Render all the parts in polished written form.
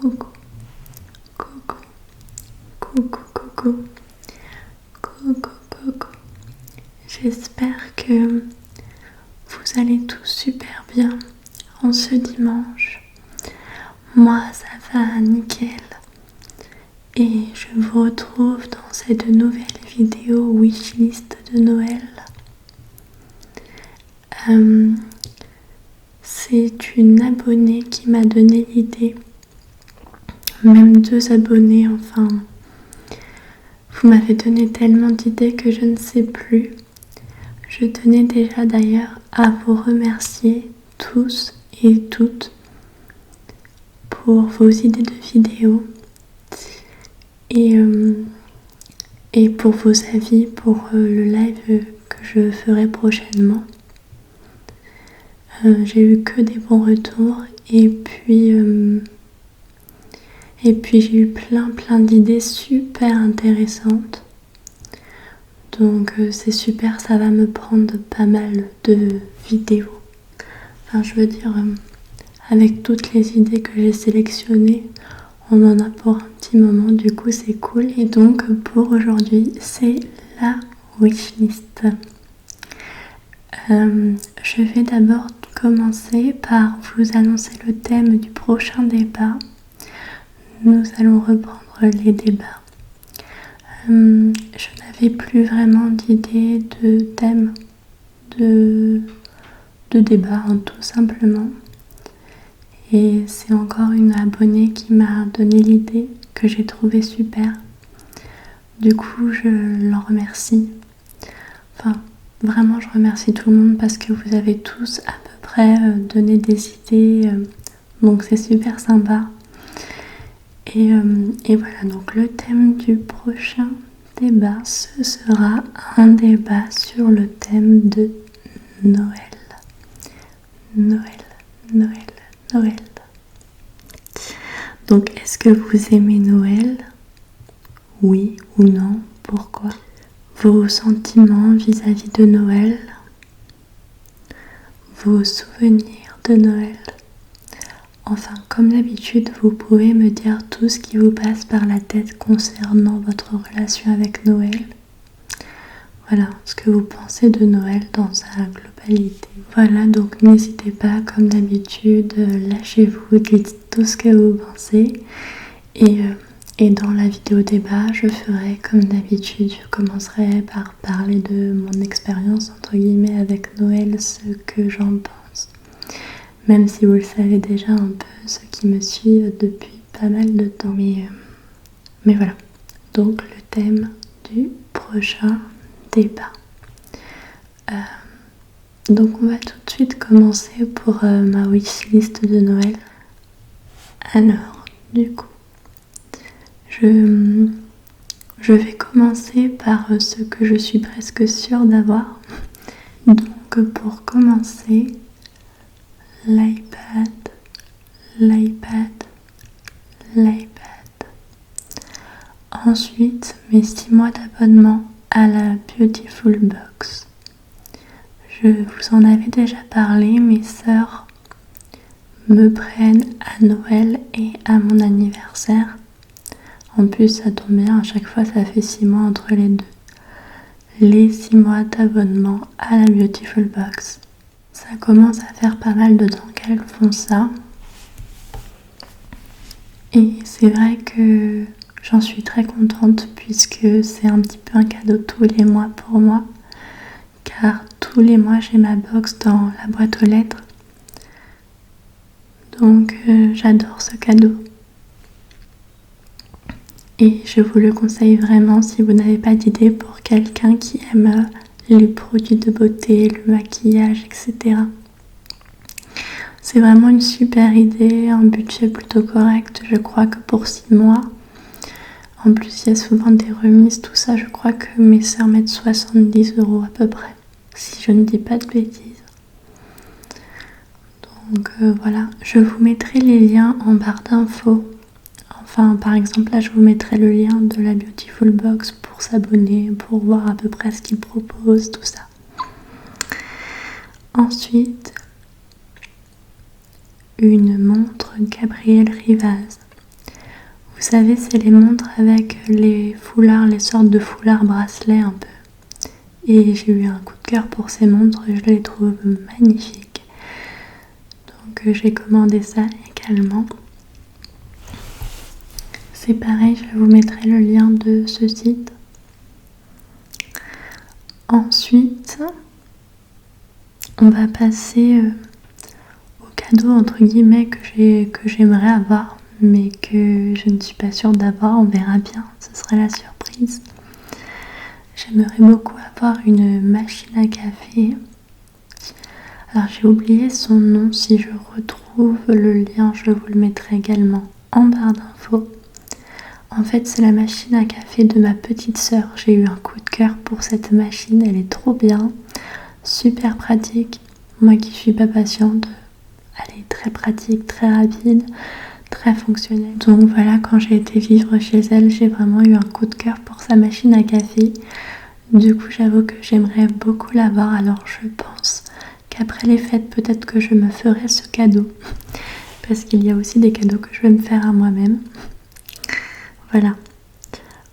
coucou, coucou, coucou, coucou, coucou, coucou. J'espère que vous allez tous super bien en ce dimanche. Moi, ça va nickel. Et je vous retrouve dans cette nouvelle vidéo wishlist de Noël. C'est une abonnée qui m'a donné l'idée. Même 2 abonnés, enfin. Vous m'avez donné tellement d'idées que je ne sais plus. Je tenais déjà d'ailleurs à vous remercier tous et toutes pour vos idées de vidéos et pour vos avis pour le live que je ferai prochainement. J'ai eu que des bons retours et puis j'ai eu plein d'idées super intéressantes. Donc c'est super, ça va me prendre pas mal de vidéos. Enfin je veux dire, avec toutes les idées que j'ai sélectionnées, on en a pour un petit moment, du coup c'est cool. Et donc pour aujourd'hui, c'est la wishlist. Je vais d'abord commencer par vous annoncer le thème du prochain débat. Nous allons reprendre les débats. Je n'avais plus vraiment d'idée de thème de débat, tout simplement. Et c'est encore une abonnée qui m'a donné l'idée que j'ai trouvée super. Du coup, je l'en remercie. Enfin, vraiment, je remercie tout le monde parce que vous avez tous à peu près donné des idées. Donc, c'est super sympa. Et voilà, donc le thème du prochain débat, ce sera un débat sur le thème de Noël. Noël, Noël, Noël. Donc, est-ce que vous aimez Noël? Oui ou non? Pourquoi? Vos sentiments vis-à-vis de Noël? Vos souvenirs de Noël? Enfin, comme d'habitude, vous pouvez me dire tout ce qui vous passe par la tête concernant votre relation avec Noël. Voilà, ce que vous pensez de Noël dans sa globalité. Voilà, donc n'hésitez pas, comme d'habitude, lâchez-vous, dites tout ce que vous pensez. Et dans la vidéo débat, je ferai comme d'habitude, je commencerai par parler de mon expérience, entre guillemets, avec Noël, ce que j'en pense. Même si vous le savez déjà un peu, ceux qui me suivent depuis pas mal de temps. Mais voilà, donc le thème du prochain débat. Donc on va tout de suite commencer pour ma wishlist de Noël. Alors, du coup, je vais commencer par ce que je suis presque sûre d'avoir. Donc pour commencer, l'iPad. Ensuite, mes 6 mois d'abonnement à la Beautiful Box. Je vous en avais déjà parlé, mes sœurs me prennent à Noël et à mon anniversaire. En plus, ça tombe bien, à chaque fois, ça fait 6 mois entre les deux. Les 6 mois d'abonnement à la Beautiful Box. Ça commence à faire pas mal de temps qu'elles font ça. Et c'est vrai que j'en suis très contente puisque c'est un petit peu un cadeau tous les mois pour moi. Car tous les mois, j'ai ma box dans la boîte aux lettres. Donc, j'adore ce cadeau. Et je vous le conseille vraiment si vous n'avez pas d'idée pour quelqu'un qui aime les produits de beauté, le maquillage, etc. C'est vraiment une super idée, un budget plutôt correct, je crois que pour 6 mois. En plus, il y a souvent des remises, tout ça, je crois que mes sœurs mettent 70 € à peu près, si je ne dis pas de bêtises. Donc voilà, je vous mettrai les liens en barre d'infos. Enfin, par exemple, là, je vous mettrai le lien de la Beautiful Box pour s'abonner, pour voir à peu près ce qu'ils proposent, tout ça. Ensuite, une montre Gabriel Rivaz. Vous savez, c'est les montres avec les foulards, les sortes de foulards bracelets un peu. Et j'ai eu un coup de cœur pour ces montres, je les trouve magnifiques. Donc j'ai commandé ça également. C'est pareil, je vous mettrai le lien de ce site. Ensuite, on va passer au cadeau entre guillemets que j'aimerais avoir, mais que je ne suis pas sûre d'avoir. On verra bien, ce sera la surprise. J'aimerais beaucoup avoir une machine à café. Alors j'ai oublié son nom, si je retrouve le lien, je vous le mettrai également en barre d'infos. En fait, c'est la machine à café de ma petite sœur. J'ai eu un coup de cœur pour cette machine, elle est trop bien, super pratique. Moi qui suis pas patiente, elle est très pratique, très rapide, très fonctionnelle. Donc voilà, quand j'ai été vivre chez elle, j'ai vraiment eu un coup de cœur pour sa machine à café. Du coup, j'avoue que j'aimerais beaucoup l'avoir, alors je pense qu'après les fêtes, peut-être que je me ferai ce cadeau. Parce qu'il y a aussi des cadeaux que je vais me faire à moi-même. Voilà.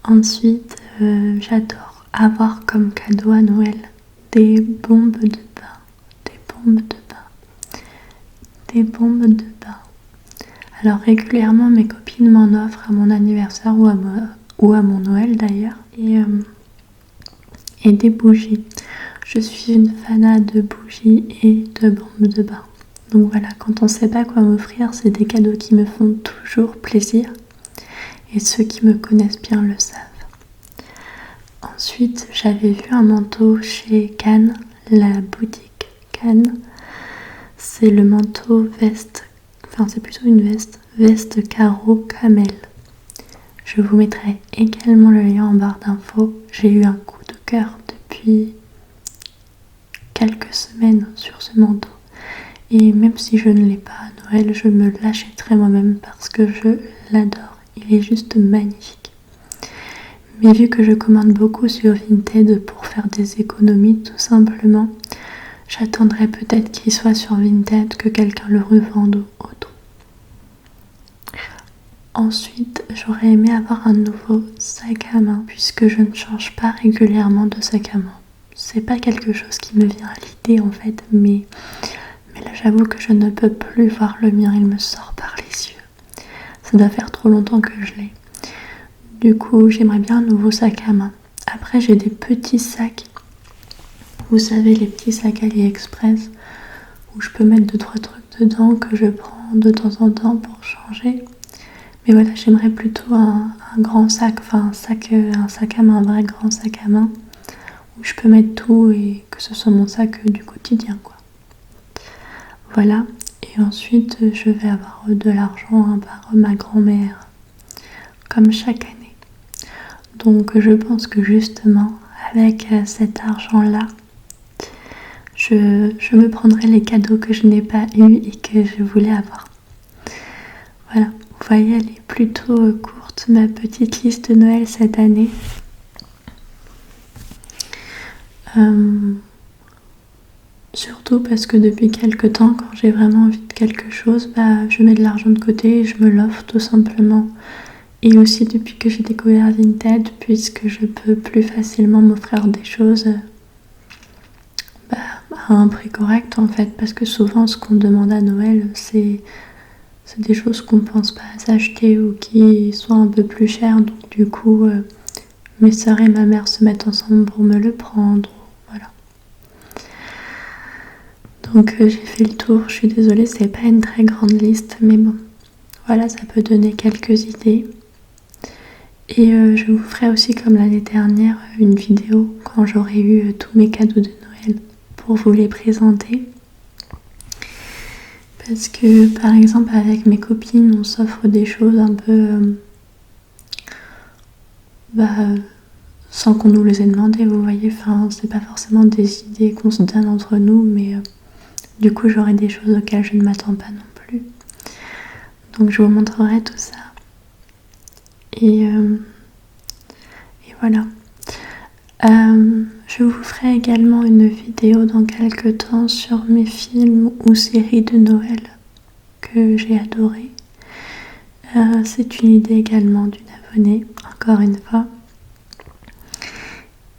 Ensuite, j'adore avoir comme cadeau à Noël des bombes de bain. Des bombes de bain. Des bombes de bain. Alors régulièrement, mes copines m'en offrent à mon anniversaire ou à mon Noël d'ailleurs. Et des bougies. Je suis une fanat de bougies et de bombes de bain. Donc voilà, quand on ne sait pas quoi m'offrir, c'est des cadeaux qui me font toujours plaisir. Et ceux qui me connaissent bien le savent. Ensuite, j'avais vu un manteau chez Cannes, la boutique Cannes. C'est le manteau veste, enfin c'est plutôt une veste carreau camel. Je vous mettrai également le lien en barre d'infos. J'ai eu un coup de cœur depuis quelques semaines sur ce manteau. Et même si je ne l'ai pas à Noël, je me l'achèterai moi-même parce que je l'adore. Il est juste magnifique. Mais vu que je commande beaucoup sur Vinted pour faire des économies tout simplement, j'attendrai peut-être qu'il soit sur Vinted, que quelqu'un le revende ou autre. Ensuite, j'aurais aimé avoir un nouveau sac à main puisque je ne change pas régulièrement de sac à main. C'est pas quelque chose qui me vient à l'idée en fait, mais là j'avoue que je ne peux plus voir le mien, il me sort par les yeux. Ça doit faire trop longtemps que je l'ai. Du coup, j'aimerais bien un nouveau sac à main. Après, j'ai des petits sacs. Vous savez, les petits sacs AliExpress où je peux mettre 2-3 trucs dedans que je prends de temps en temps pour changer. Mais voilà, j'aimerais plutôt un grand sac, enfin un sac à main, un vrai grand sac à main où je peux mettre tout et que ce soit mon sac du quotidien, quoi. Voilà. Et ensuite, je vais avoir de l'argent par ma grand-mère, comme chaque année. Donc, je pense que justement, avec cet argent-là, je me prendrai les cadeaux que je n'ai pas eus et que je voulais avoir. Voilà, vous voyez, elle est plutôt courte, ma petite liste de Noël cette année. Surtout parce que depuis quelques temps, quand j'ai vraiment envie de quelque chose, je mets de l'argent de côté et je me l'offre tout simplement. Et aussi depuis que j'ai découvert Vinted, puisque je peux plus facilement m'offrir des choses à un prix correct en fait. Parce que souvent ce qu'on demande à Noël, c'est des choses qu'on pense pas à s'acheter ou qui sont un peu plus chères. Donc du coup, mes sœurs et ma mère se mettent ensemble pour me le prendre. Voilà. Donc j'ai fait le tour, je suis désolée, c'est pas une très grande liste, mais bon, voilà, ça peut donner quelques idées. Et je vous ferai aussi, comme l'année dernière, une vidéo quand j'aurai eu tous mes cadeaux de Noël pour vous les présenter. Parce que par exemple avec mes copines, on s'offre des choses un peu sans qu'on nous les ait demandé, vous voyez, enfin c'est pas forcément des idées qu'on se donne entre nous, mais du coup j'aurai des choses auxquelles je ne m'attends pas non plus. Donc je vous montrerai tout ça. Et voilà. Je vous ferai également une vidéo dans quelques temps sur mes films ou séries de Noël que j'ai adorés. C'est une idée également d'une abonnée, encore une fois.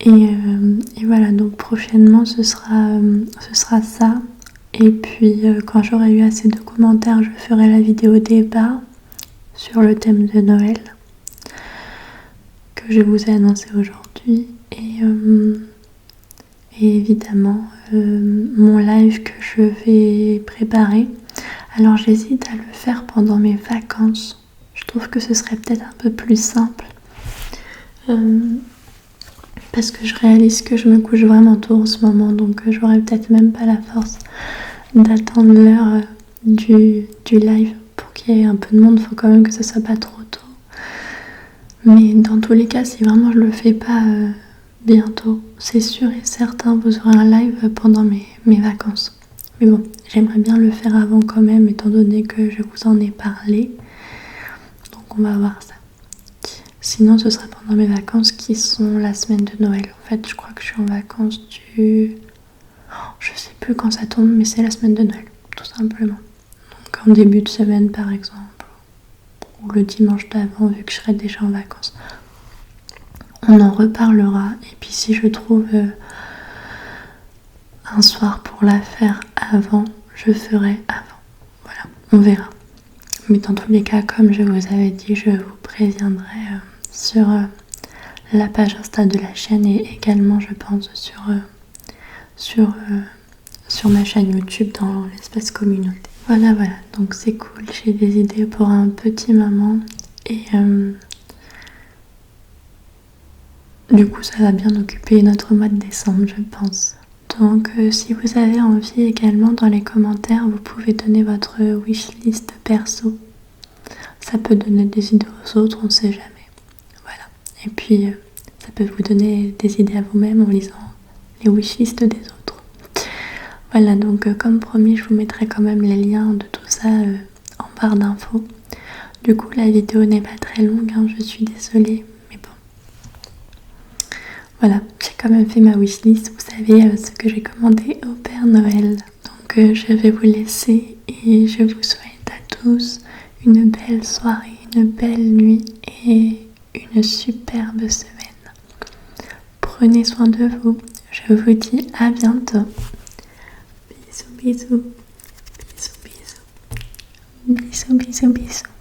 Et voilà, donc prochainement ce sera ça. Et puis quand j'aurai eu assez de commentaires, je ferai la vidéo débat sur le thème de Noël que je vous ai annoncé aujourd'hui. Et évidemment mon live que je vais préparer. Alors j'hésite à le faire pendant mes vacances. Je trouve que ce serait peut-être un peu plus simple. Parce que je réalise que je me couche vraiment tôt en ce moment, donc j'aurais peut-être même pas la force d'attendre l'heure du live pour qu'il y ait un peu de monde. Faut quand même que ce soit pas trop tôt. Mais dans tous les cas, si vraiment je le fais pas bientôt, c'est sûr et certain, vous aurez un live pendant mes vacances. Mais bon, j'aimerais bien le faire avant quand même, étant donné que je vous en ai parlé. Donc on va voir ça. Sinon, ce sera pendant mes vacances qui sont la semaine de Noël. En fait, je crois que je suis en vacances je sais plus quand ça tombe, mais c'est la semaine de Noël, tout simplement. Donc en début de semaine, par exemple, ou le dimanche d'avant, vu que je serai déjà en vacances. On en reparlera. Et puis si je trouve un soir pour la faire avant, je ferai avant. Voilà, on verra. Mais dans tous les cas, comme je vous avais dit, je vous préviendrai sur la page Insta de la chaîne et également, je pense, sur ma chaîne YouTube dans l'espace communauté. Voilà, donc c'est cool. J'ai des idées pour un petit moment et du coup, ça va bien occuper notre mois de décembre, je pense. Donc si vous avez envie également, dans les commentaires, vous pouvez donner votre wishlist perso. Ça peut donner des idées aux autres, on ne sait jamais. Voilà. Et puis ça peut vous donner des idées à vous-même en lisant les wishlists des autres. Voilà, donc comme promis, je vous mettrai quand même les liens de tout ça en barre d'infos. Du coup, la vidéo n'est pas très longue, hein, je suis désolée, mais bon. Voilà, j'ai quand même fait ma wishlist, vous savez ce que j'ai commandé au Père Noël. Donc je vais vous laisser et je vous souhaite à tous une belle soirée, une belle nuit et une superbe semaine. Prenez soin de vous, je vous dis à bientôt. Bisous, bisous, bisous, bisous, bisous, bisous, bisous.